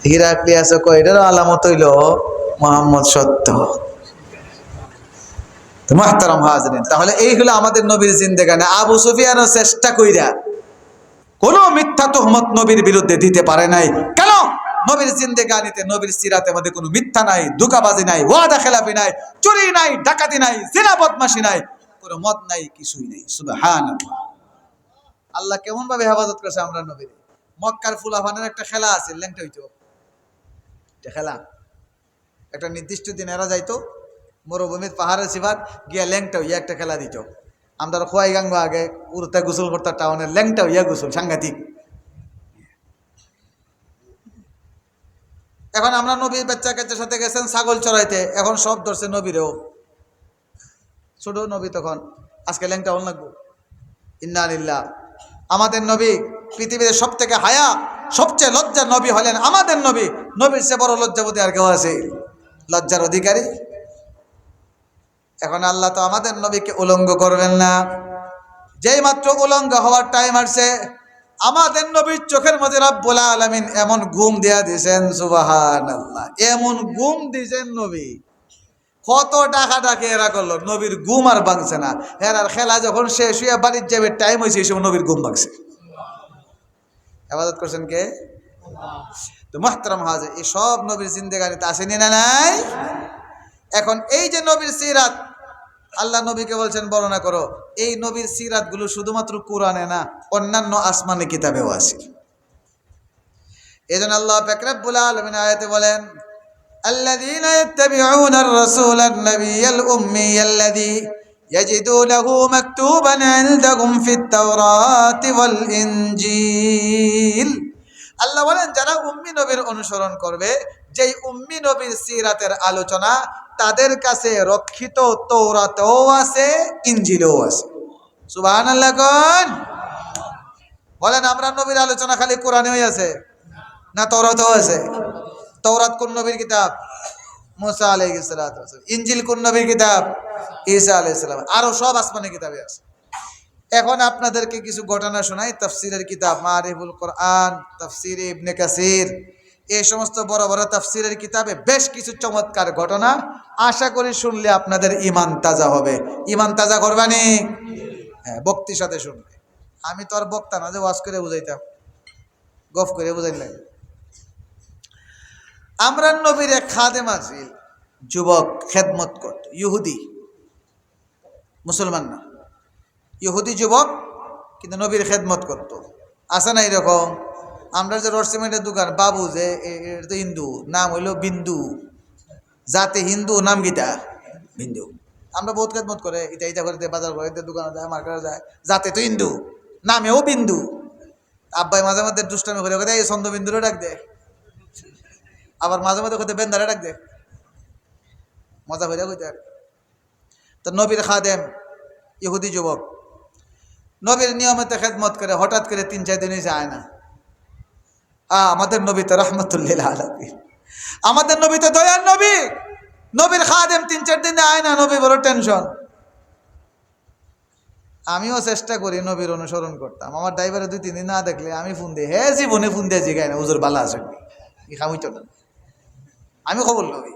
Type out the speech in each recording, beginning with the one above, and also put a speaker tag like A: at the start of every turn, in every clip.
A: Heraclius কয় এটারও আলামত হইল মুহাম্মদ সত্য। তো মুহতারাম হাজরিন, তাহলে এই হলো আমাদের নবীর জিন্দেগানি। আবু সুফিয়ানও চেষ্টা কইরা কোনো মিথ্যা তহমত নবীর বিরুদ্ধে দিতে পারে নাই। কেন? নবীর জিন্দেগানিতে, নবীর সিরাতের মধ্যে কোনো মিথ্যা নাই, ধোঁকাবাজি নাই, ওয়াদা খেলাফি নাই, চুরি নাই, ডাকাতি নাই, জিনা বদমাশি নাই, কোনো মদ নাই, কিছুই নাই। সুবহানাল্লাহ। আল্লাহ কেমন ভাবে হেফাজত করেছে আমরা নবীর। মক্কার ফুলাফানের একটা খেলা আছে, ল্যাংটা হইতো এটা খেলা। একটা নির্দিষ্ট দিন এরা যাইতো মরুভূমির পাহাড়ের সিবাদ গিয়া ল্যাংটা হইয়া একটা খেলা দিত। আমরা খোয়াই গাঙ্গ আগে উড়তে গোসল করতে টাউনের ল্যাংটা হইয়া গোসল সাংঘাতিক। এখন আমরা নবীর বাচ্চা কাচ্চার সাথে গেছেন ছাগল চড়াইতে, এখন সব ধরছে নবীরেও। ছোট নবী তখন, আজকে ল্যাংটা হল লাগবো। ইন্না লিল্লাহ। আমাদের নবী পৃথিবীতে সব থেকে হায়া, সবচেয়ে লজ্জার নবী হলেন আমাদের নবী। নবীর সে বড় লজ্জাবতী আর কেউ আছে? লজ্জার অধিকারী। এখন আল্লাহ তো আমাদের নবীকে উলঙ্গ করবেন না। যেই মাত্র উলঙ্গ হওয়ার টাইম আসছে, আমাদের নবীর চোখের মধ্যে রব্বুল আলামিন এমন ঘুম দেয়া দিয়েছেন, সুবহানাল্লাহ, এমন ঘুম দিয়েছেন নবী। কত টাকা টাকা এরা করলো, নবীর ঘুম আর ভাঙছে না। এরার খেলা যখন শেষ হইয়া বাড়ির যাবে টাইম হয়েছে, এই সময় নবীর ঘুম ভাঙছে। ইবাদত করছেন কে? তো মুহতারাম হাজির, এই সব নবীর জিন্দেগানিতে আসেনি না নাই? এখন এই যে নবীর সিরাত, আল্লাহ নবীকে বলছেন বর্ণনা করো। এই নবীর সিরাত গুলো শুধুমাত্র কোরআনে না, অন্যান্য আসমানি কিতাবেও আছে। এজন্য আল্লাহ পাক রব্বুল আলামিন আয়াতে বলেন, আল্লাযীনা ইয়াত্তাবিউনার রাসূলান নাবিয়্যাল উম্মিয়াল্লাযী ইয়াজিদুনাহু মাকতুবান ইনদাহুম ফিত তাওরাতি ওয়াল ইনজিল। আল্লাহ বলেন যারা উম্মি নবীর অনুসরণ করবে, যেই উম্মি নবীর সিরাতের আলোচনা তাদের কাছে রক্ষিত তৌরাতেও আছে, ইনজিলেও আছে। সুবহানাল্লাহ কোন? বলেন আমরা নবীর আলোচনা খালি কোরআনেই আছে না তৌরাতেও আছে? তৌরাত কোন নবীর কিতাব? মুসা আলাইহিস সালাতু ওয়াস সালাম। ইনজিল কোন নবীর কিতাব? ঈসা আলাইহিস সালাম। আরো সব আসমানি কিতাবে আছে। এখন আপনাদেরকে কিছু ঘটনা শোনাই। তাফসীরের কিতাব মারিফুল কোরআন, তাফসীরে ইবনে কাসির, এই সমস্ত বড় বড় তাফসীরের কিতাবে বেশ কিছু চমৎকার ঘটনা। আশা করি শুনলে আপনাদের ঈমান তাজা হবে। ঈমান তাজা করবানি? হ্যাঁ, ভক্তির সাথে শুনবে। আমি তো আর বক্তা না যে ওয়াজ করে বুঝাইতাম, গফ করে বুঝাইলাম। আমরা নবীর এক খাদেম আছিল, যুবক, খেদমত করত, ইহুদি, মুসলমান না, ইহুদি যুবক, কিন্তু নবীর খেদমত করত। আছে না এরকম? আমরা যে রড সিমেন্টের দোকান, বাবু যে এটা তো হিন্দু, নাম হইল বিন্দু, জাতে হিন্দু, নাম গীতা বিন্দু। আমরা বহুত খেদমত করে, ইটা ইটা করে বাজার করে, দোকানে যায়, মার্কেটে যায়, জাতে তো হিন্দু, নামেও বিন্দু। আব্বাই মাঝে মাঝে দুষ্টামি করে এই চন্দ্রবিন্দুরে ডাক দে, আবার মাঝে মাঝে কোথায় বেন্দারে ডাক দে, মজা হইয়া কইতে। তো নবীর খাদেম ইহুদি যুবক নবীর নিয়মিত খেদমত করে, হঠাৎ করে 3-4 দিনই যায় না। আমাদের নবী তো রহমতুল্লিল আলামিন, আমাদের নবী তো দয়ার নবী। নবীর খাদেম 3-4 দিনে আয় না, নবী বড় টেনশন। আমিও চেষ্টা করি নবীর অনুসরণ করতাম। আমার ড্রাইভারে 2-3 দিন না দেখলে আমি ফোন দিই, হে জীবনে ফোন দিয়ে জিগাই না হুজুর বালা আছে কি খামিত না। আমি খবর লই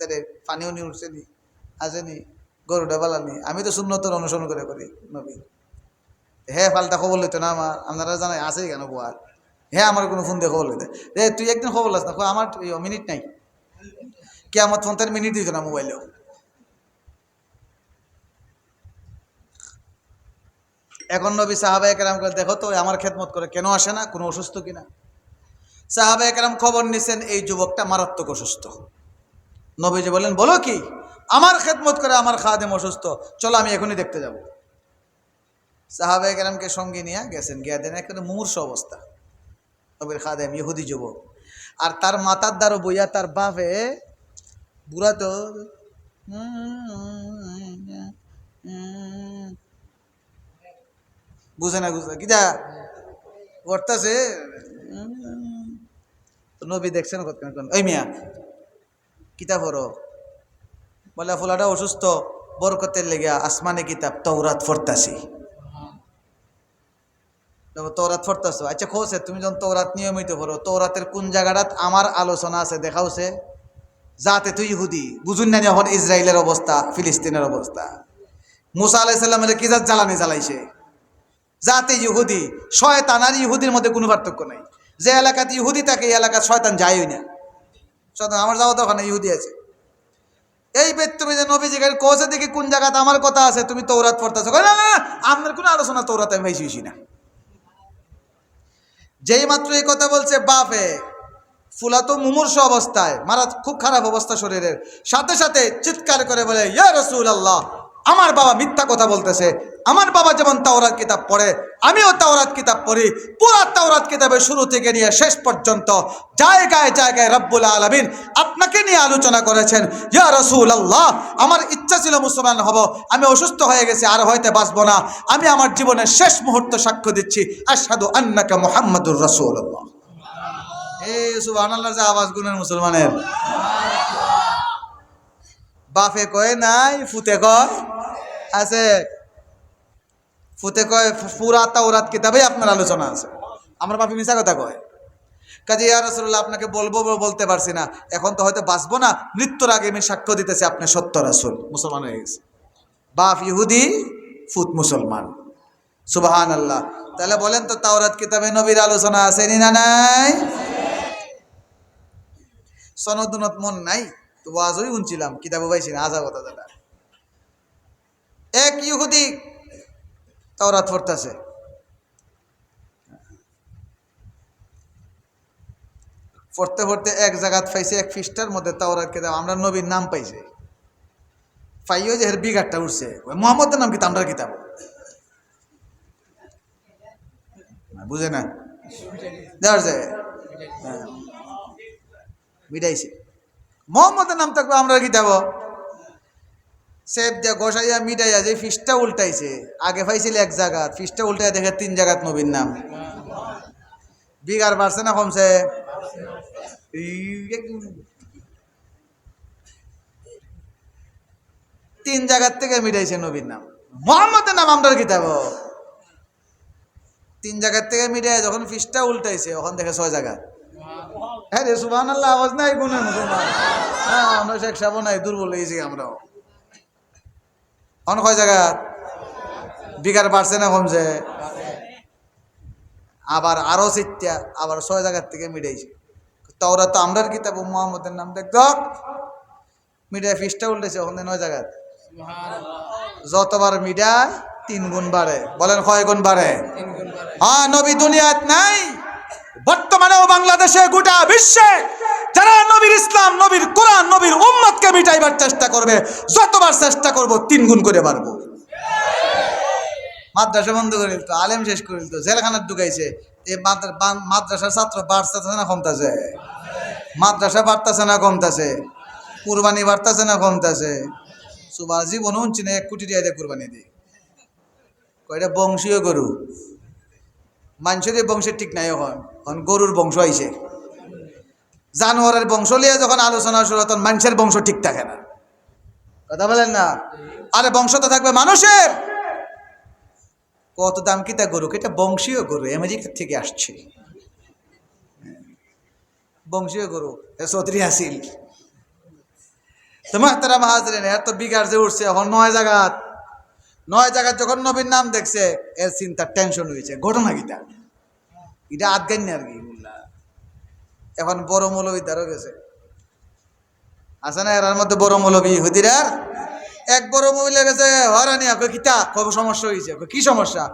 A: তাদের পানিও নি উঠছেনি, আসেনি, গরুটা বালানি। আমি তো সুন্নতের অনুসরণ করে করি নবী। হ্যাঁ পাল্টা খবর লইতো না আমার, আপনারা জানাই আছে কেন বোয়ার। হ্যাঁ আমার কোনো ফোন দিয়ে খবর লইতে, রে তুই একদিন খবর লাস না, আমার মিনিট নাই, কে আমার ফোন তার মিনিট দিত না মোবাইলেও। এখন নবী সাহাবায়ে কেরাম করে, দেখো তো আমার খেদমত করে কেন আসে না, কোনো অসুস্থ কিনা। সাহাবায়ে কেরাম খবর নিছেন এই যুবকটা মারাত্মক অসুস্থ। নবীজি বলেন, বলো কি? আমার খেদমত করে আমার খাদেম অসুস্থ, চলো আমি এখনই দেখতে যাব। সাহাবায়ে কেরামকে সঙ্গে নিয়ে গেছেন, গিয়া দেন একেবারে মুমূর্ষু অবস্থা নবীর খাদেম ইহুদি যুবক। আর তার মাতার দ্বারও বইয়া তার বাপে বুড়া তো বুঝে না, বুঝে কিটা করতেছে। নবী দেখছেন ওই মিয়া কিতাব পড়ো, বলে ফুলাটা অসুস্থ, বরকতের লেগে আসমানে কিতাব তৌরাত পড়তাছি। তৌরাত পড়তেছো, আচ্ছা খোঁজে তুমি যখন তৌরাত নিয়মিত পড়ো, তৌরাতের কোন জায়গাটাত আমার আলোচনা আছে দেখাওছে? যাতে তুই ইহুদি বুঝুন না যখন ইসরায়েলের অবস্থা, ফিলিস্তিনের অবস্থা, মুসা আলাইহিস সালামের কি জাত জ্বালানি জ্বালাইছে, যাতে ইহুদি শয়তান আর ইহুদির মধ্যে কোনো পার্থক্য নাই। যে এলাকাতে ইহুদি থাকে এই এলাকার শয়তান যায়ই না। শয়তান আমার যাওয়া তো ওখানে ইহুদি আছে। এই বেদ তুমি যে নবীজি কোচে দেখি কোন জায়গাতে আমার কথা আছে, তুমি তৌরাত পড়তেছো, না না আপনার কোনো আলোচনা তৌরাত আমি ভাইছি না। যেই মাত্র এই কথা বলছে বাপে ফুলাতো মুমূর্ষ অবস্থায়, মারা খুব খারাপ অবস্থা শরীরের, সাথে সাথে চিৎকার করে বলে, ইয়া রাসূলুল্লাহ, আমার বাবা মিথ্যা কথা বলতেছে। আমার বাবা যেমন তাওরাত কিতাব পড়ে, আমিও তাওরাত কিতাব পড়ি। পুরা তাওরাত কিতাবের শুরু থেকে নিয়ে শেষ পর্যন্ত জায়গায় জায়গায় রব্বুল আলামিন আপনাকে নিয়ে আলোচনা করেছেন। ইয়া রাসূলুল্লাহ, আমার ইচ্ছা ছিল মুসলমান হব, আমি অসুস্থ হয়ে গেছি, আর হয়তো বাঁচবো না। আমি আমার জীবনের শেষ মুহূর্ত সাক্ষ্য দিচ্ছি, আশহাদু আন্নাকা মুহাম্মাদুর রাসূলুল্লাহ। এই সুবহানাল্লাহর যে আওয়াজ গুনের মুসলমানের। বাপে কয় নাই, ফুতে কয় আছে। ফুতে কয় পুরা তাওরাত কিতাবে আপনার আলোচনা আছে। আমার বাপে মিছা কথা কয়। কাজে ইয়া রাসূলুল্লাহ, আপনাকে বলবো বলতে পারছি না, এখন তো হয়তো বাঁচবো না, মৃত্যুর আগে আমি সাক্ষ্য দিতেছি আপনি সত্য রাসূল, মুসলমান হয়ে গেছে। বাপ ইহুদি, ফুত মুসলমান। সুবহানাল্লাহ। তাহলে বলেন তো তাওরাত কিতাবে নবীর আলোচনা আছে না নাই? সনদনত মন নাই তো ওয়াজই শুনছিলাম, কিতাবও পাইছি না, আজা কথা দাদা। এক ইহুদি তাওরাত পড়তেছে, পড়তে পড়তে এক জায়গাত পাইছে, এক পৃষ্ঠার মধ্যে তাওরাত কিতাব আমরা নবীর নাম পাইছে, পাইও যে এর বিঘাটটা উঠছে, মুহাম্মদের নাম কিতাব আমরা কিতাব বুঝে না, দেওয়ার যায় বিটাইছে, মোহাম্মদের নাম থাকবে আমরা কিতাব সেব দিয়া গোসাইয়া মিটাইয়া যে ফিসটা উল্টাইছে, আগে পাইছিল এক জায়গা, ফিসটা উল্টাই দেখে 3 জায়গাত নবীর নাম। বিঘার বাড়ছে না কমছে? 3 জায়গার থেকে মিটাইছে নবীর নাম, মুহাম্মদের নাম আমরা কিতাব। 3 জায়গার থেকে মিটাই যখন ফিসটা উল্টাইছে, ওখান দেখে 6 জায়গা। হ্যাঁ রে সুবহানাল্লাহ, আওয়াজ নাই গুনে মুসলমান। হ্যাঁ, আমরা শেখ সাবো নাই, দুর্বল হয়েছি আমরাও। অন কয় জায়গা বিঘার বাড়ছে না কমছে? আবার আরো চিত্তা, আবার 6 জায়গার থেকে মিটাইছে। তাওরাত তো আমরার কিতাব, মুহাম্মদের নাম দেখতো মিডিয়া ফিসটা উল্টেছে, ওখানে 9 জায়গা। যতবার মিডিয়া 3 গুণ বাড়ে। বলেন কয় গুণ বাড়ে? হ্যাঁ, নবী দুনিয়াত নাই, বর্তমানেও বাংলাদেশে গোটা বিশ্বে যারা নবীর ইসলাম, নবীর কোরআন, নবীর উম্মতকে মিটাইবার চেষ্টা করবে, যতবার চেষ্টা করব 3 গুণ করে বাড়বো। মাদ্রাসা বন্ধ করে দিত, আলেম শেষ করে দিত, জেলখানার ঢুকাইছে। এই মাদ্রাসার ছাত্র বাড়তেছে না কমতেছে? মাদ্রাসা বাড়তেছে না কমতেছে? কুরবানি বাড়তেছে না কমতেছে? সুবাহ জীবন উনছি না 1 কোটি টাকা দিয়ে কুরবানি দিই, কয়টা বংশীয় গরু। মানুষের বংশের ঠিক নাই, এখন গরুর বংশ আইছে। জানোয়ারের বংশ লিয়ে যখন আলোচনা শুরু, তখন মানুষের বংশ ঠিক থাকে না। কথা বলেন না? আরে বংশ তো থাকবে মানুষের। কত দাম কিতা গরু, এটা বংশীয় গরু, আমেরিকা থেকে আসছে বংশীয় গরু, চৌধুরী আসিল। তোমার তারা মাহাজরেন এর তো বিঘার যে উঠছে, এখন 9 জায়গাত যখন নবীর নাম দেখছে, এর চিন্তা টেনশন হয়েছে। ঘটনা কিটা এটা আদগান্য আর কি বললা। এখন বড় মৌলবী দ্বারও গেছে, আছে না এর মধ্যে বড় মৌলবী হুদিরার। এক বড় মহিলা গেছে হরানি, কিতা কব সমস্যা হয়েছে? কি সমস্যা?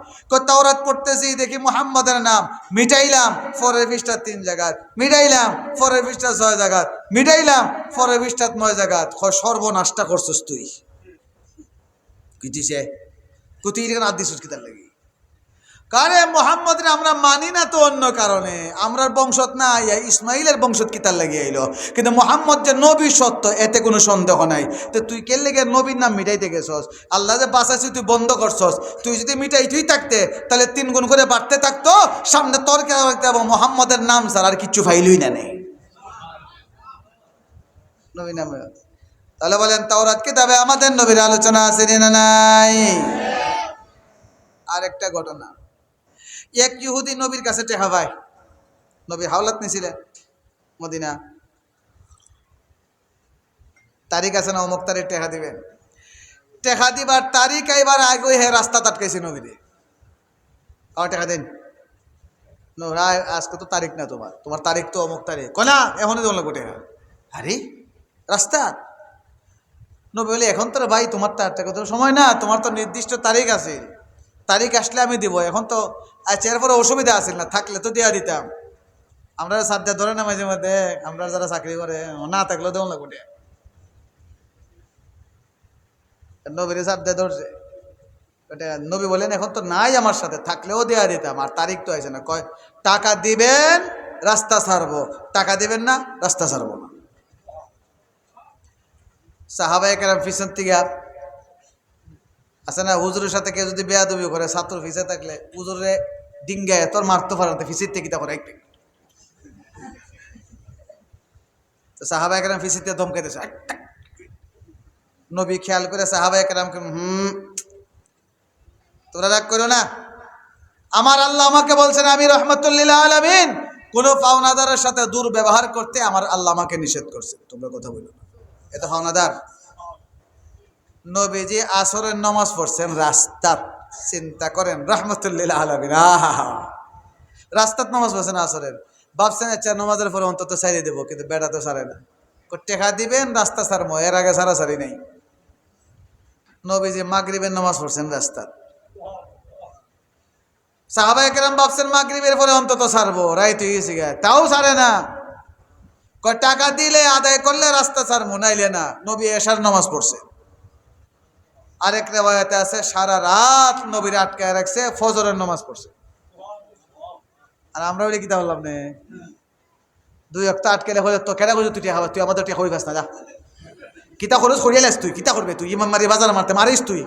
A: তাওরাত পড়তেছি, দেখি মুহাম্মদের নাম মিটাইলাম, পরের পৃষ্ঠা 3 জায়গাত মিটাইলাম, পরের পৃষ্ঠা 6 জায়গাত মিটাইলাম, পরের পৃষ্ঠা 9 জায়গাত। সর্বনাশটা করছস তুই। কিতিছে কুতি এখানে আদিস কিতার লাগি, কারে মুহাম্মদের আমরা মানি না তো অন্য কারণে, আমরা বংশত না আইয়া ইসমাইলের বংশত কিতার লাগিয়ে আইলো, কিন্তু মুহাম্মদ যে নবী সত্য এতে কোনো সন্দেহ নাই। তো তুই কে লেগে নবীর নাম মিটাইতে গেছস? আল্লাহ যে বাঁচাইছি তুই বন্ধ করছস। তুই যদি মিটাইতেই থাকতে তাহলে 3 গুণ করে বাড়তে থাকতো, সামনে তর্কে রাখতে হবে মুহাম্মদের নাম ছাড়া আর কিচ্ছু ফাইলই না নেই নবী নামে। তাহলে বলেন তাওরাত কিতাবে আমাদের নবীর আলোচনা আছে না নাই? আরেকটা ঘটনা, এক ইহুদি নবীর কাছে টেকা পায়, নবী হাওলাত নিছিলেন মদিনা, তারিখ আছে না, অমুক তারিখ টেকা দিবেন। টেকা দিবার তারিখ এবার আগে হে রাস্তা আটকাইছে নবীরে, আমার টেকা দেন, আজকে তো তারিখ না, তোমার তোমার তারিখ তো অমুক তারিখ, কনা এখনই দেওয়া লাগবে টেকা। আরে রাস্তা নবী বলে, এখন তো ভাই তোমার টাকা তো সময় না, তোমার তো নির্দিষ্ট তারিখ আছে, তারিখ আসলে আমি দিব, এখন তো আচ্ছা এরপরে অসুবিধা আছে না, থাকলে তো দেওয়া দিতাম। আমরা সাধ্যা ধরে না মাঝে মধ্যে, আমরা যারা চাকরি করে না থাকলেও দেওয়া লাগবে। নবীর সাধ্যা ধরছে, ওটা নবী বলেন এখন তো নাই আমার সাথে, থাকলেও দেওয়া দিতাম, আর তারিখ তো আছে না। কয় টাকা দিবেন রাস্তা ছাড়বো, টাকা দিবেন না রাস্তা ছাড়বো না। সাহাবায়ে কেরাম পিছন থেকে আছে না, হুজুরের সাথে কেউ যদি বেয়াদবি করে, ছাত্র ফিসে থাকলে হুজুরে ডিঙ্গায় তোর মারতে পারেন, ফিসির থেকে তা করে একটু সাহাবায়ে কেরাম ফিসিতে ধমকাইতেছে। নবী খেয়াল করে সাহাবায়ে কেরামকে, তোরা রাগ করো না, আমার আল্লাহ আমাকে বলছেন আমি রহমতুল লিল আলামিন, কোন পাওনাদারের সাথে দুর্ব্যবহার করতে আমার আল্লাহ আমাকে নিষেধ করছে, তোমরা কথা বলো না, এটা পাওনাদার। নবীজি আসরের নামাজ পড়ছেন রাস্তাত, চিন্তা করেন রহমতুল লিল আলামিন, রাস্তাত নামাজ পড়ছেন আসরের, ভাবছেন আচ্ছা নামাজের পরে অন্তত ছাড়িয়ে দেবো, কিন্তু বেড়া তো ছাড়ে না, টেকা দিবেন রাস্তা ছাড়বো, এর আগে ছাড়াছাড়ি নেই। নবীজি মাগরিবের নামাজ পড়ছেন রাস্তাত, সাহাবায়ে কেরাম ভাবছেন মাগরিবের পরে অন্তত ছাড়বো, রাইত হয়ে গেছে গা, তাও ছাড়ে না। টাকা দিলে আদায় করলে রাস্তা ছাড়বো, নাইলে না। নবী এশার নামাজ পড়ছে, আরেক রেওয়ায়াতে আছে সারা রাত নবীর আটকায় রাখছে, ফজরের নামাজ পড়ছে। আর আমরা বলি কিতা বললাম নে, দুই একটা আটকাইলে হলে তো কেনা করছিস তুই, তুই আমাদের টেকা হয়ে গাছ না, যা কিতা খরচ করিয়ালাস, তুই কিতা করবে, তুই ইমাম মারি বাজার মারতে মারিস, তুই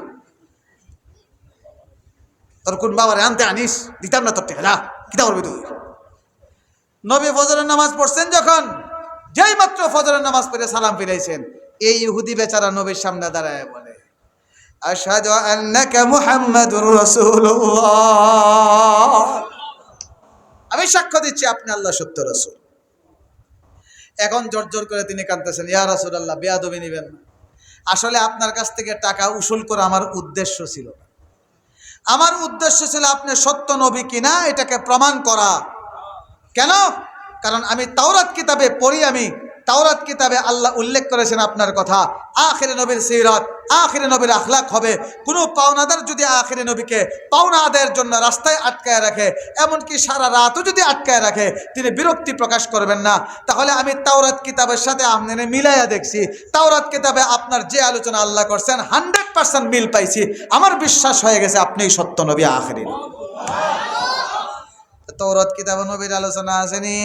A: তোর কোন বাবারে আনতে আনিস, দিতাম না তোর টেকা, যা কিতা করবি তুই। নবী ফজরের নামাজ পড়ছেন যখন, যেই মাত্র ফজরের নামাজ পড়ে সালাম ফিরাইছেন, এই ইহুদি বেচারা নবীর সামনে দাঁড়ায় বলে, আশহাদু আন্নাকা মুহাম্মাদুর রাসূলুল্লাহ, আমি সাক্ষ্য দিচ্ছি আপনি আল্লাহ সত্য রাসূল। এখন জোর জোর করে তিনি কাঁদতেছেন, ইয়া রাসূলুল্লাহ বেয়াদবি নিবেন না, আসলে আপনার কাছ থেকে টাকা উসুল করা আমার উদ্দেশ্য ছিল না, আমার উদ্দেশ্য ছিল আপনি সত্য নবী কিনা এটাকে প্রমাণ করা। কেন? কারণ আমি তাওরাত কিতাবে পড়ি, আমি তাওরাত কিতাবে আল্লাহ উল্লেখ করেছেন আপনার কথা, আখিরে নবীর সিরাত, আখিরে নবীর আখলাক হবে। কোনো পাওনাদার যদি আখিরে নবীকে পাওনা আদায়ের জন্য রাস্তায় আটকায় রাখে, এমনকি সারা রাতও যদি আটকায় রাখে, তিনি বিরক্তি প্রকাশ করবেন না। তাহলে আমি তাওরাত কিতাবের সাথে আপনার মিলাইয়া দেখছি, তাওরাত কিতাবে আপনার যে আলোচনা আল্লাহ করছেন 100% মিল পাইছি, আমার বিশ্বাস হয়ে গেছে আপনিই সত্য নবী, আখিরে নবী। তাওরাত কিতাবে নবীর আলোচনা আসেনি।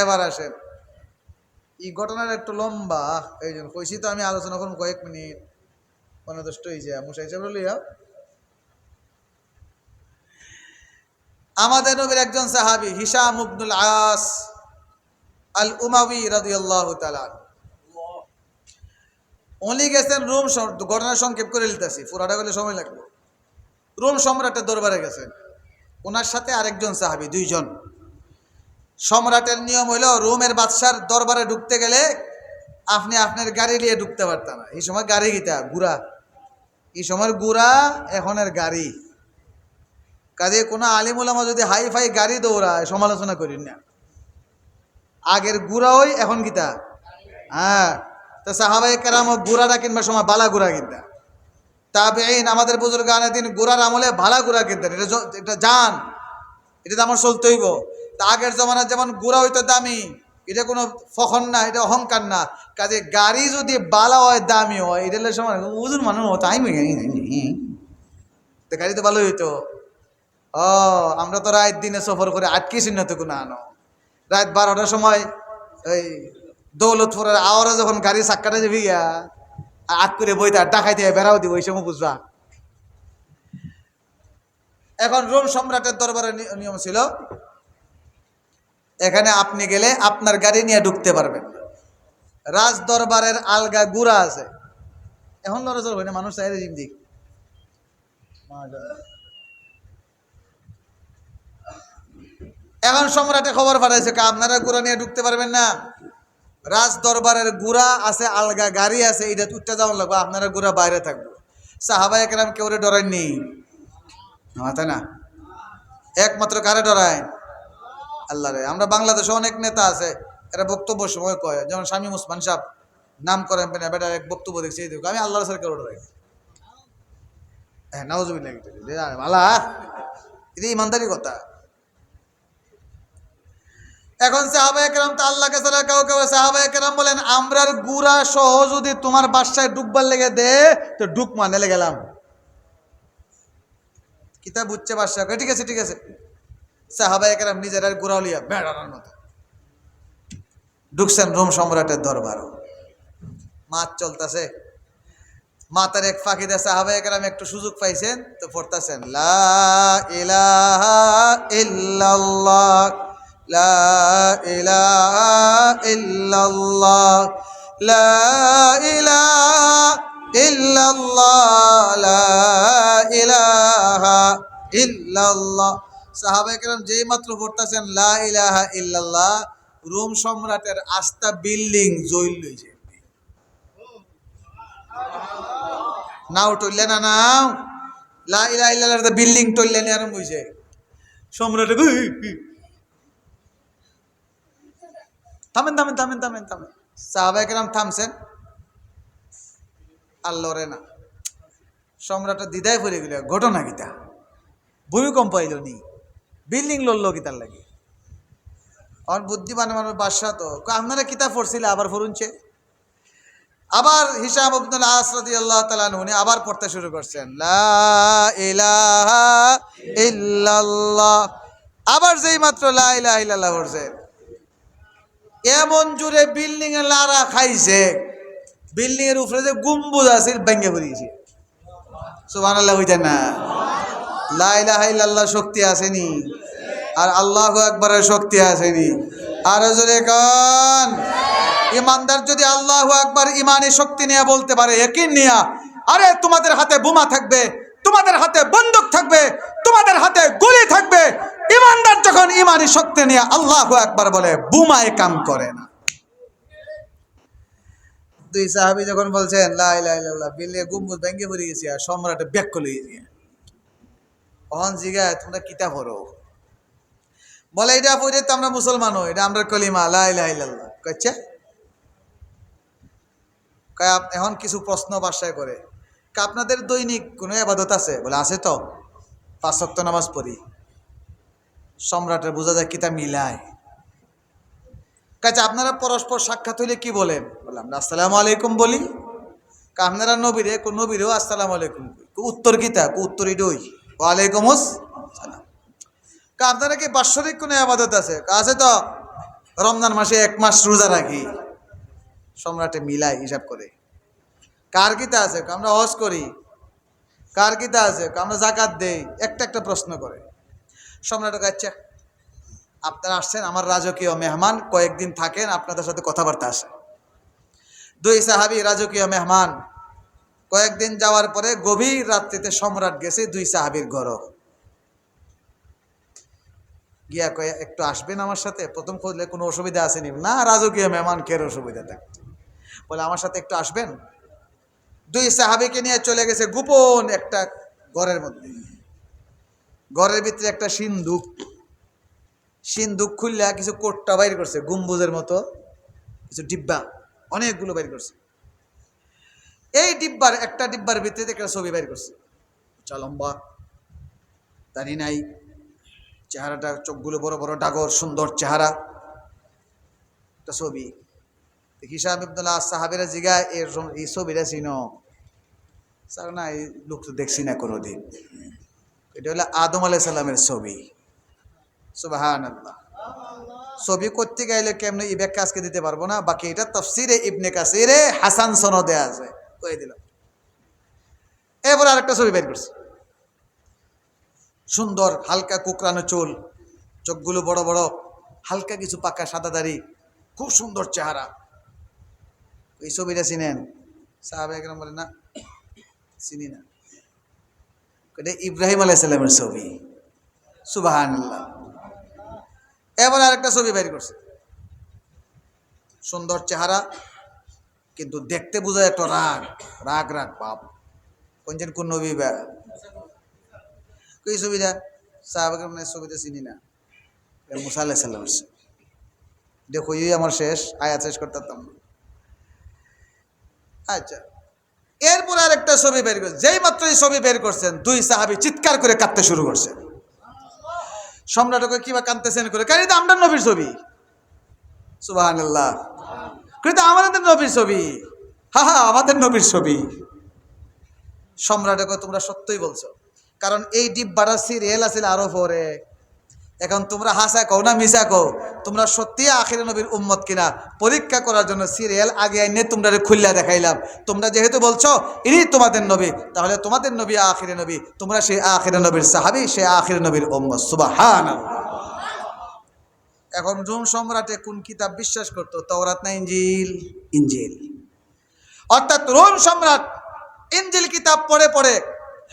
A: এবার আসেন, এই ঘটনার একটু লম্বা, এই জন্য কইছি তো আমি আলোচনা করবো কয়েক মিনিট, অনদষ্ট হয়েছে মুসা হিসাব লইয়া। আমাদের নবীর একজন সাহাবী হিশাম ইবনুল আস আল উমাবি রাদিয়াল্লাহু তাআলা, উনি গেছেন রোম, ঘটনা সংক্ষেপ করে লিখতেছি, পুরাটা গেলে সময় লাগবে। রোম সম্রাটের দরবারে গেছেন, ওনার সাথে আরেকজন সাহাবী, দুইজন। সম্রাটের নিয়ম হইল রোমের বাদশার দরবারে ঢুকতে গেলে আপনি আপনার গাড়ি নিয়ে ঢুকতে পারতেন না। এই সময় গাড়ি গিতা গুড়া, এই সময়ের গুড়া এখনের গাড়ি, কাজে কোনো আলিম উলামা যদি হাই ফাই গাড়ি দৌড়ায় সমালোচনা করি না, আগের গুড়া ওই এখন গীতা। হ্যাঁ, তো সাহাবায়ে কেরাম গুড়াটা কিনবার সময় বালা গুড়া কিনতা, তাবেঈন আমাদের বুজুর্গ আনে দিন গুড়ার আমলে ভালা গুড়া কিনতেন, এটা জান, এটা তো আমার চলতে হইব। তা আগের জমানার যেমন গুড়া হইতো দামি, এটা কোনো ফখন না, এটা অহংকার না। কাজে গাড়ি যদি বালা হয় দামি হয়, এটা সময় বুঝুন মানুষ তাই গাড়ি তো ভালো হইতো। ও আমরা তো রাত দিনে সফর করে আটকেছি না তো কোনো আনো, রাত 12টার সময় ওই দৌলতপুরের আওয়ারা যখন গাড়ি চাক্কাটা যাবি গিয়া আট করে বইতা ডাকাইতে বেড়াও দিব, ওই সময় বুঝবা। এখন রোম সম্রাটের দরবারে নিয়ম ছিল, এখানে আপনি গেলে আপনার গাড়ি নিয়ে ঢুকতে পারবেন, রাজ দরবারের আলগা গুড়া আছে। এখন লড়াচড় হয় না, মানুষ চাই দিক এখন সম্রাটে খবর পাঠাইছে আপনারা গুড়া নিয়ে ঢুকতে পারবেন না, রাজ দরবারের গুড়া আছে, আলগা গাড়ি আছে, এটা উঠতে যাওয়ার লাগবে, আপনারা গুড়া বাইরে থাকবো। সাহাবা একরাম কেউ ডরায়নি, তাই না? একমাত্র কারে ডরায়? আল্লাহ রে। আমরা বাংলাদেশে অনেক নেতা আছে, এরা বক্তব্য সময় কয়, যেমন শামীম ওসমান সাহেব নাম করেন বেটা এক বক্তব্য দেখছি, আমি আল্লাহ স্যার কেউ ডরাই। হ্যাঁ, নাউজুবিল্লাহ, ভালা এটা ইমানদারি কথা। এখন সাহাবায়ে কেরাম তো আল্লাহকে ছাড়া কাউকে, সাহাবায়ে কেরাম বলেন আমরার গুড়া সহ যদি তোমার বাসায় ডুববার লেগে দে তো ডুব মানে গেলাম। কিতাব বুঝছে বাদশাহ, ঠিক আছে ঠিক আছে। সাহাবায়ে কেরাম নিজেরা গুড়া লিয়া বেড়ানোর মতো ঢুকছেন রোম সম্রাটের দরবার। মাছ চলতেছে, মাতার এক ফাঁকিতে সাহাবায়ে কেরাম একটু সুযোগ পাইছেন তো পড়তেছেন লা ইলাহা ইল্লাল্লাহ, লা ইলাহা ইল্লাল্লাহ, লা ইলাহা ইল্লাল্লাহ, লা ইলাহা ইল্লাল্লাহ। সাহাবায়ে কেরাম যেই মাত্র পড়তেছেন লা ইলাহা ইল্লাল্লাহ, রোম সম্রাটের আস্থা বিল্ডিং জ্বল লইছে। নাও টইলে না নাও লা ইলাহা ইল্লাল্লাহ বিল্ডিং টইলে নি আরম্ভ হইছে। সম্রাট থামেন থামেন থামেন থামেন থামেন। সাহাবায়ে কেরাম থামছেন, আর লড়ে না। সম্রাটের দ্বিধায় পড়ে গেল, ঘটনা কিতা? ভূমিকম্প আইল নি, বিল্ডিং লড়লো কিতার লাগে? আর বুদ্ধিমান মানুষ বাদশা তো, আপনারা কিতাব পড়ছিলে আবার পড়ুনছে। আবার হিশাম ইবনুল আস রাদিয়াল্লাহু তাআলা উনি আবার পড়তে শুরু করছেন লা ইলাহা ইল্লাল্লাহ। আবার যেই মাত্র লা ইলাহা ইল্লাল্লাহ পড়ছেন, এমন জোরে বিল্ডিং এ লারা খাইছে, বিল্ডিং এর উপরে যে গম্বুজ আছে ভেঙে পড়িয়েছে। সুবহানাল্লাহ হইতেন না? লা ইলাহা ইল্লাল্লাহ শক্তি আসেনি, আর আল্লাহু আকবারের শক্তি আসেনি। আর জোরে কান। ইমানদার যদি আল্লাহু আকবার ইমানি শক্তি নিয়ে বলতে পারে, ইয়াকিন নিয়া, আরে তোমাদের হাতে বোমা থাকবে, তোমাদের হাতে বন্দুক থাকবে, তোমাদের হাতে গুলি থাকবে, ইমানদার যখন ইমানি শক্তি নিয়ে আল্লাহু আকবার বলে, বোমায় কাম করে না। দুই সাহাবী যখন বলছেন লা ইলাহা ইল্লাল্লাহ, বিলে গম্বুজ ভেঙে পড়ে গেছে, আর সম্রাট ব্যাক করে গেছে। অহন জিগা তোমরা কিতা পড়ো? বলে এটা পড়ে তো আমরা মুসলমান হই, এটা আমরা কলিমা লা ইলাহা ইল্লাল্লাহ। কইছে এখন কিছু প্রশ্ন বাসায় করে, আপনাদের দৈনিক কোনো ইবাদত আছে? বলে আছে তো, 5 ওয়াক্ত নামাজ পড়ি। সম্রাটের বোঝা যায় কিতা মিলায়। কাছে আপনারা পরস্পর সাক্ষাৎ হইলে কি বলেন? বলে আমরা আসসালামু আলাইকুম বলি। আপনারা নবীরে নবীরেও আসসালামু আলাইকুম, উত্তর কিতা? উত্তর ইডই ওয়ালাইকুম আসসালাম। আপনারা কি বাৎসরিক কোনো ইবাদত আছে? আছে তো, রমজান মাসে 1 মাস রোজা রাখি। সম্রাটে মিলাই হিসাব করে। কার কিতা আছে? আমরা হজ করি। কার কিতা আছে? আমরা যাকাত দেই। একটা একটা প্রশ্ন করে। সম্রাট কাছে আপনারা আসছেন আমার রাজকীয় মেহমান, কয়েকদিন থাকেন, আপনাদের সাথে কথাবার্তা আছে। দুই সাহাবী রাজকীয় মেহমান, কয়েকদিন যাওয়ার পরে গভীর রাত্রিতে সম্রাট গেছে দুই সাহাবীর ঘর। গিয়া কয়ে একটু আসবেন আমার সাথে? প্রথম খুঁজলে কোনো অসুবিধা আসেনি? না, রাজকীয় মেহমান কের অসুবিধা থাকবে? বলে আমার সাথে একটু আসবেন। দুই সাহাবীকে নিয়ে চলে গেছে গোপন একটা ঘরের মধ্যে। ঘরের ভিতরে একটা সিন্দুক খুললা কিছু কোট্টা বাইর করছে, গম্বুজের মতো কিছু ডিব্বা, অনেকগুলো বাইর করছে। এই একটা ডিব্বার ভিতরে একটা ছবি বাইর করছে, লম্বা, দাড়ি নাই, চেহারাটা, চোখগুলো বড় বড়, ডাগর, সুন্দর চেহারা, একটা ছবি। হিশাম ইবনুল আস সাহাবীরা জিগা এই ছবিটা চিনো? স্যার না, এই লোক তো দেখছি না কোনোদিন। এটা হলো আদম আলাইহিস সালামের ছবি। সুবহানাল্লাহ। ছবি করতে গেলে কেমনে এই ব্যাখ্যা আজকে দিতে পারবো না, বাকি এটা তাফসিরে ইবনে কাসিরে হাসান সনদে আছে, কই দিলাম। এবার আরেকটা ছবি বের করছে, সুন্দর, হালকা কুকরানো চুল, চোখগুলো বড় বড়, হালকা কিছু পাকা সাদা দাড়ি, খুব সুন্দর চেহারা। এই ছবিটা চিনেন? সাহাবায়ে কেরাম বলে না, চিনি না। এটা ইব্রাহিম আলাইহিস সালামের ছবি। সুবহানাল্লাহ। এবার আরেকটা ছবি বের করছে, সুন্দর চেহারা কিন্তু দেখতে বোঝায় একটা রাগ রাগ রাগ বাপ। কোন নবী বা এই ছবিটা সাহাবাদের ছবিটা চিনি না, মুসা আলাইহিস সালামের ছবি। দেখো এই আমার শেষ আয়াত শেষ করতে পারতাম না। আচ্ছা, এরপরে আরেকটা ছবি বের করছে, যেই মাত্র এই ছবি বের করছেন দুই সাহাবী চিৎকার করে কাঁদতে শুরু করছেন। সম্রাটকে কিবা কাঁদতেছেন করে, কারণ এটা আমরা নবীর ছবি, সুবহানাল্লাহ, কিন্তু আমাদের নবীর ছবি, হা হা আমাদের নবীর ছবি। সম্রাটকে তোমরা সত্যই বলছো, কারণ এই ডিব্বাটা সিরিয়াল আছিল আরো পরে। এখন তোমরা হাসা কও না মিশা কও, তোমরা সত্যি আখিরে নবীর উম্মত কিনা পরীক্ষা করার জন্য সিরিয়াল আগে আইনে তোমরা খুললা দেখাইলাম। তোমরা যেহেতু বলছো ইনি তোমাদের নবী, তাহলে তোমাদের নবী আখিরে নবী, তোমরা সেই আখিরে নবীর সাহাবী, সেই আখিরে নবীর উম্মত। সুবহানাল্লাহ। এখন রোম সম্রাটে কোন কিতাব বিশ্বাস করতো, তাওরাত না ইনজিল? ইনজিল। অর্থাৎ রোম সম্রাট ইনজিল কিতাব পড়ে পড়ে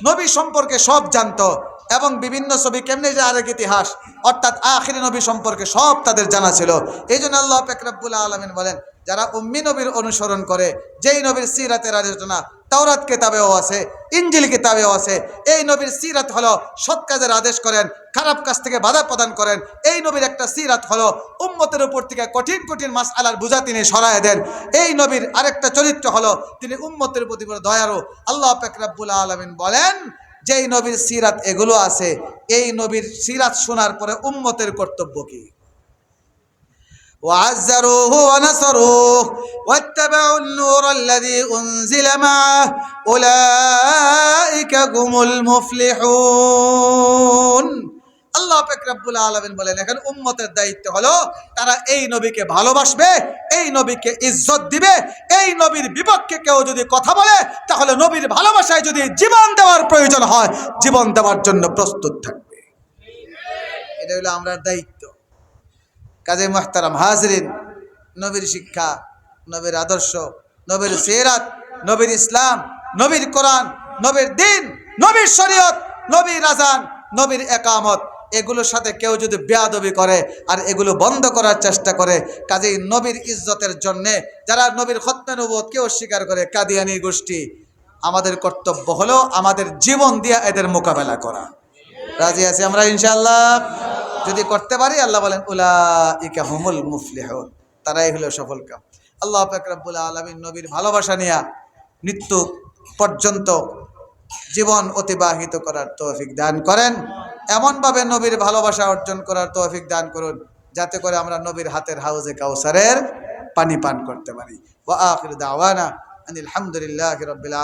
A: নবী সম্পর্কে সব জানতো, এবং বিভিন্ন ছবি কেমনে যে আরেক ইতিহাস, অর্থাৎ আখিরি নবী সম্পর্কে সব তাদের জানা ছিল। এই জন্য আল্লাহ পাক রব্বুল আলামিন বলেন, যারা উম্মি নবীর অনুসরণ করে, যেই নবীর সিরাতের আলোচনা তাওরাত কিতাবেও আছে, ইনজিল কিতাবেও আছে। এই নবীর সিরাত হলো সৎ কাজের আদেশ করেন, খারাপ কাজ থেকে বাধা প্রদান করেন। এই নবীর একটা সিরাত হলো উম্মতের উপর থেকে কঠিন কঠিন মাসআলার বোঝা তিনি সরায় দেন। এই নবীর আরেকটা চরিত্র হলো তিনি উম্মতের প্রতি দয়ালু। আল্লাহ পাক রব্বুল আলামিন বলেন, যেই নবীর সিরাত এগুলো আছে, এই নবীর সিরাত শোনার পরে উম্মতের কর্তব্য কি? وعزروه ونصروه واتبعوا النور الذي أنزل معه أولئك هم المفلحون। আল্লাহ পাক রব্বুল আলামিন বলেন, এখন উম্মতের দায়িত্ব হলো তারা এই নবীকে ভালোবাসবে, এই নবীকে ইজ্জত দিবে। এই নবীর বিপক্ষে কেউ যদি কথা বলে, তাহলে নবীর ভালোবাসায় যদি জীবন দেওয়ার প্রয়োজন হয়, জীবন দেওয়ার জন্য প্রস্তুত থাকবে। এটা হলো আমরার দায়িত্ব। কাজে মুহতারাম হাজরিন, নবীর শিক্ষা, নবীর আদর্শ, নবীর সিরাত, নবীর ইসলাম, নবীর কোরআন, নবীর দিন, নবীর শরীয়ত, নবীর আযান, নবীর একামত, এগুলোর সাথে কেউ যদি বেয়াদবি করে আর এগুলো বন্ধ করার চেষ্টা করে, কাজেই নবীর ইজ্জতের জন্যে যারা নবীর খতমে নবুয়তকে অস্বীকার করে, কাদিয়ানি গোষ্ঠী, আমাদের কর্তব্য হলো আমাদের জীবন দিয়ে এদের মোকাবেলা করা। রাজি আছি আমরা ইনশাআল্লাহ? যদি করতে পারি, আল্লাহ বলেন উলাইকা হুমুল মুফলিহুন, তারাই হলো সফল কাম। আল্লাহ পাক রব্বুল আলামিন নবীর ভালোবাসা নিয়ে মৃত্যু পর্যন্ত জীবন অতিবাহিত করার তৌফিক দান করেন। এমনভাবে নবীর ভালোবাসা অর্জন করার তৌফিক দান করুন, যাতে করে আমরা নবীর হাতের হাউজে কাউসারের পানি পান করতে পারি। ওয়া আখিরু দাওয়ানা আনিল হামদুলিল্লাহি রাব্বিল আলামিন।